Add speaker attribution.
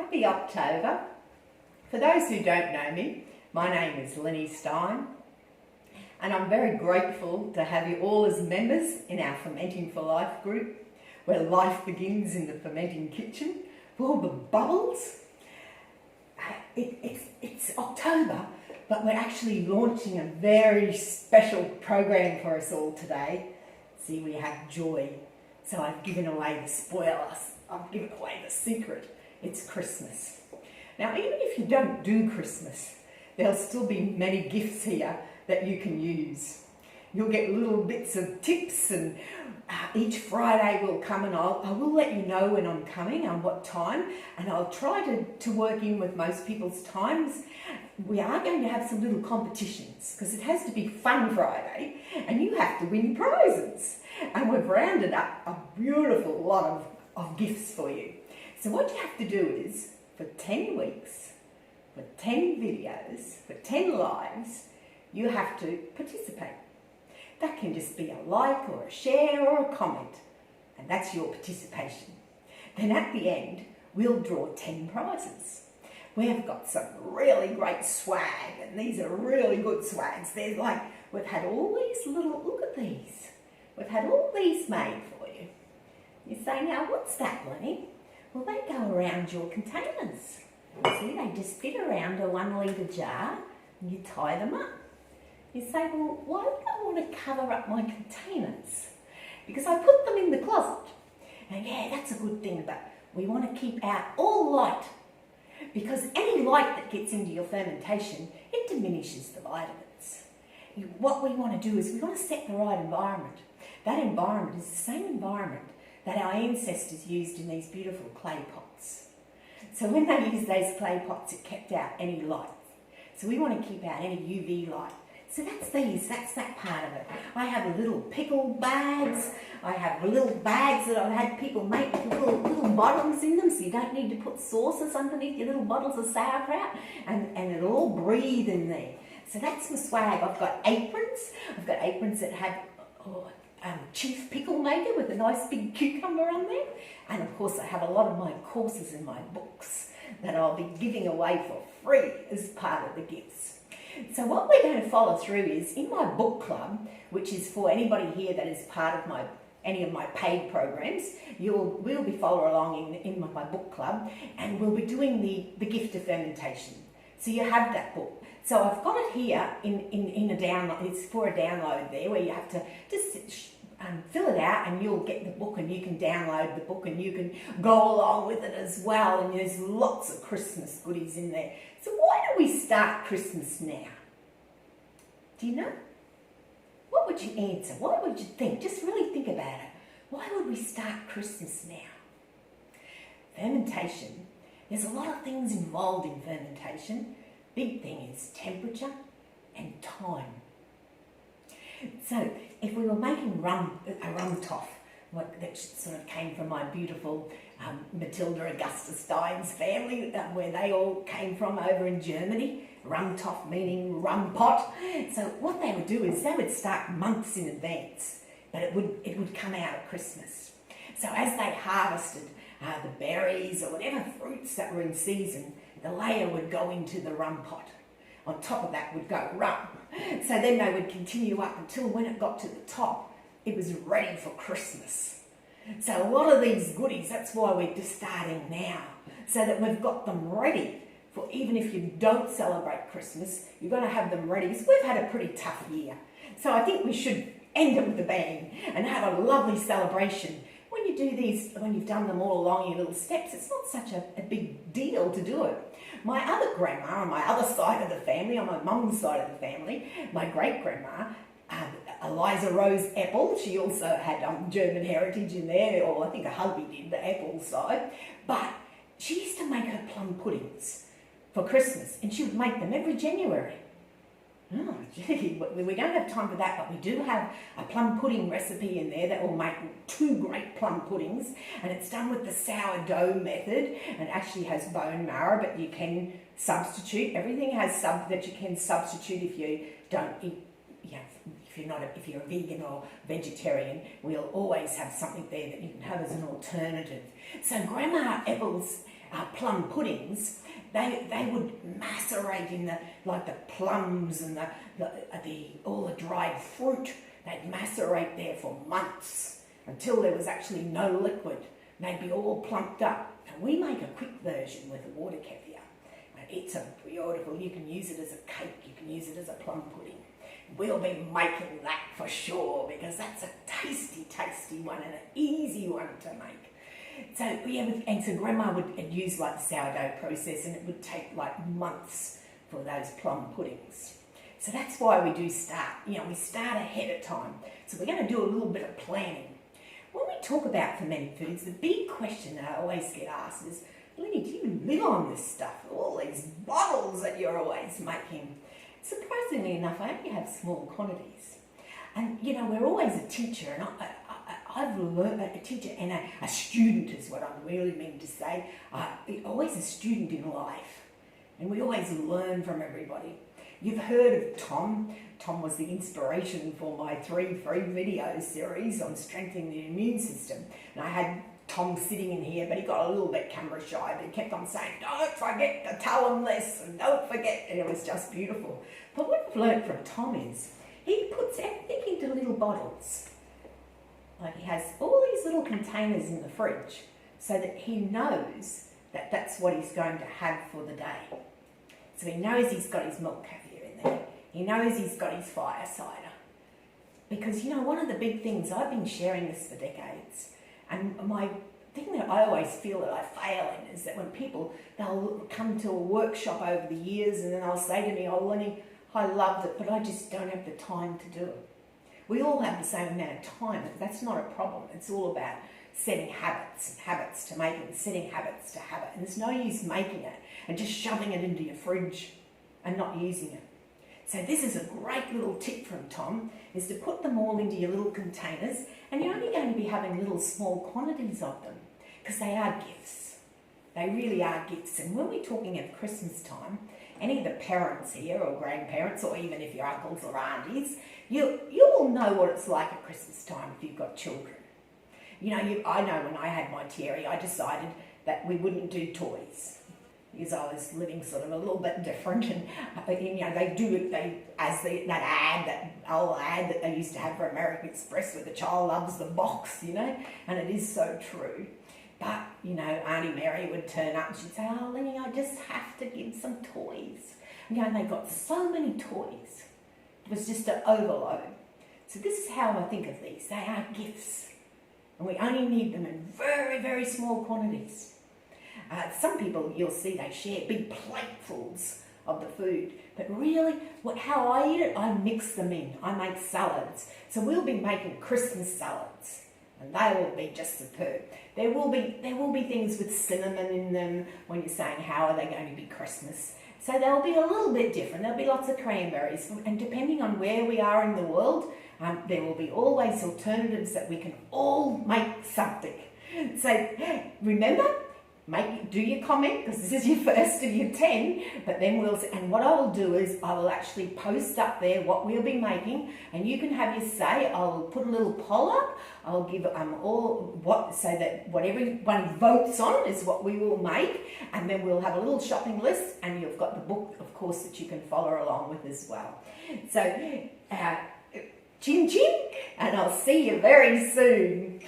Speaker 1: Happy October. For those who don't know me, my name is Lenny Stein, and I'm very grateful to have you all as members in our Fermenting for Life group, where life begins in the fermenting kitchen, with all the bubbles. It's October, but we're actually launching a very special program for us all today. See, we have joy. So I've given away the spoilers. I've given away the secret. It's Christmas. Now, even if you don't do Christmas, there'll still be many gifts here that you can use. You'll get little bits of tips, and each Friday will come, and I will let you know when I'm coming and what time, and I'll try to work in with most people's times. We are going to have some little competitions because it has to be Fun Friday and you have to win prizes. And we've rounded up a beautiful lot of gifts for you. So what you have to do is, for 10 weeks, for 10 videos, for 10 lives, you have to participate. That can just be a like or a share or a comment, and that's your participation. Then at the end, we'll draw 10 prizes. We've got some really great swag, and these are really good swags. They're like, we've had all these little, look at these. We've had all these made for you. You say, now what's that, Lenny? Well, they go around your containers. See, they just fit around a 1 litre jar and you tie them up. You say, well, why do I want to cover up my containers? Because I put them in the closet. And yeah, that's a good thing, but we want to keep out all light. Because any light that gets into your fermentation, it diminishes the vitamins. What we want to do is we want to set the right environment. That environment is the same environment that our ancestors used in these beautiful clay pots. So when they used those clay pots, it kept out any light. So we want to keep out any UV light. So that's that part of it. I have little pickle bags. I have little bags that I've had people make with little bottles in them, so you don't need to put sauces underneath your little bottles of sauerkraut, and it'll all breathe in there. So that's my swag. I've got aprons. I've got aprons that have chief pickle maker with a nice big cucumber on there. And of course I have a lot of my courses in my books that I'll be giving away for free as part of the gifts. So what we're going to follow through is, in my book club, which is for anybody here that is part of any of my paid programs, we'll be following along in my book club, and we'll be doing the gift of fermentation. So you have that book. So I've got it here in a download. It's for a download there, where you have to just fill it out, and you'll get the book, and you can download the book, and you can go along with it as well. And there's lots of Christmas goodies in there. So why do we start Christmas now? Do you know? What would you answer? What would you think? Just really think about it. Why would we start Christmas now? Fermentation. There's a lot of things involved in fermentation. Big thing is temperature and time. So if we were making a Rumtopf, that sort of came from my beautiful Matilda Augusta Stein's family, where they all came from over in Germany. Rumtopf meaning rum pot. So what they would do is they would start months in advance, but it would come out at Christmas. So as they harvested the berries or whatever fruits that were in season, the layer would go into the rum pot. On top of that would go rum. So then they would continue up until when it got to the top, it was ready for Christmas. So a lot of these goodies, that's why we're just starting now, so that we've got them ready for, even if you don't celebrate Christmas, you're going to have them ready, because we've had a pretty tough year. So I think we should end it with a bang and have a lovely celebration. When you do these, when you've done them all along your little steps, it's not such a big deal to do it. My other grandma on my other side of the family, on my mum's side of the family, my great-grandma, Eliza Rose Apple, she also had German heritage in there, or I think her hubby did, the Apple side, but she used to make her plum puddings for Christmas, and she would make them every January. Oh, gee, we don't have time for that, but we do have a plum pudding recipe in there that will make 2 great plum puddings, and it's done with the sourdough method, and actually has bone marrow, but you can substitute. Everything has that you can substitute if you don't eat, if you're a vegan or vegetarian. We'll always have something there that you can have as an alternative. So Grandma Apple's plum puddings, they would macerate in the plums and all the dried fruit. They'd macerate there for months until there was actually no liquid. They'd be all plumped up. And we make a quick version with a water kefir. It's a beautiful, you can use it as a cake, you can use it as a plum pudding. We'll be making that for sure, because that's a tasty, tasty one and an easy one to make. So and so Grandma would use like the sourdough process, and it would take like months for those plum puddings. So that's why we do start, we start ahead of time. So we're going to do a little bit of planning. When we talk about fermented foods, the big question that I always get asked is, Lenny, do you live on this stuff? All these bottles that you're always making. Surprisingly enough, I only have small quantities. And, we're always a teacher, and I've learned, a teacher and a student is what I really mean to say. Always a student in life. And we always learn from everybody. You've heard of Tom. Tom was the inspiration for my 3 free video series on strengthening the immune system. And I had Tom sitting in here, but he got a little bit camera shy, but he kept on saying, don't forget to tell them this, and don't forget, and it was just beautiful. But what I've learned from Tom is, he puts everything into little bottles. Like he has all these little containers in the fridge, so that he knows that that's what he's going to have for the day. So he knows he's got his milk kefir in there. He knows he's got his fire cider. Because, one of the big things, I've been sharing this for decades, and my thing that I always feel that I fail in is that when people, they'll come to a workshop over the years and then they'll say to me, oh, Lenny, I loved it, but I just don't have the time to do it. We all have the same amount of time, but that's not a problem. It's all about setting habits to make it, and setting habits to have it. And there's no use making it and just shoving it into your fridge and not using it. So this is a great little tip from Tom, is to put them all into your little containers, and you're only going to be having little small quantities of them, because they are gifts. They really are gifts. And when we're talking of Christmas time, any of the parents here, or grandparents, or even if your uncles or aunties, you all know what it's like at Christmas time if you've got children. I know when I had my Terry, I decided that we wouldn't do toys, because I was living sort of a little bit different, and they do it. That old ad that they used to have for American Express, where the child loves the box, and it is so true. But Auntie Mary would turn up and she'd say, "Oh, Lenny, I just have to give some toys." And they got so many toys, it was just an overload. So this is how I think of these. They are gifts, and we only need them in very, very small quantities. Some people, you'll see, they share big platefuls of the food. But really, how I eat it, I mix them in. I make salads. So we'll be making Christmas salads, and they will be just superb. There will be things with cinnamon in them when you're saying how are they going to be Christmas. So they'll be a little bit different. There'll be lots of cranberries. And depending on where we are in the world, there will be always alternatives that we can all make something. So remember, do your comment, because this is your first of your 10, but then and what I will do is I will actually post up there what we'll be making, and you can have your say. I'll put a little poll up. I'll give so that what everyone votes on is what we will make, and then we'll have a little shopping list, and you've got the book, of course, that you can follow along with as well. So, chin chin, and I'll see you very soon.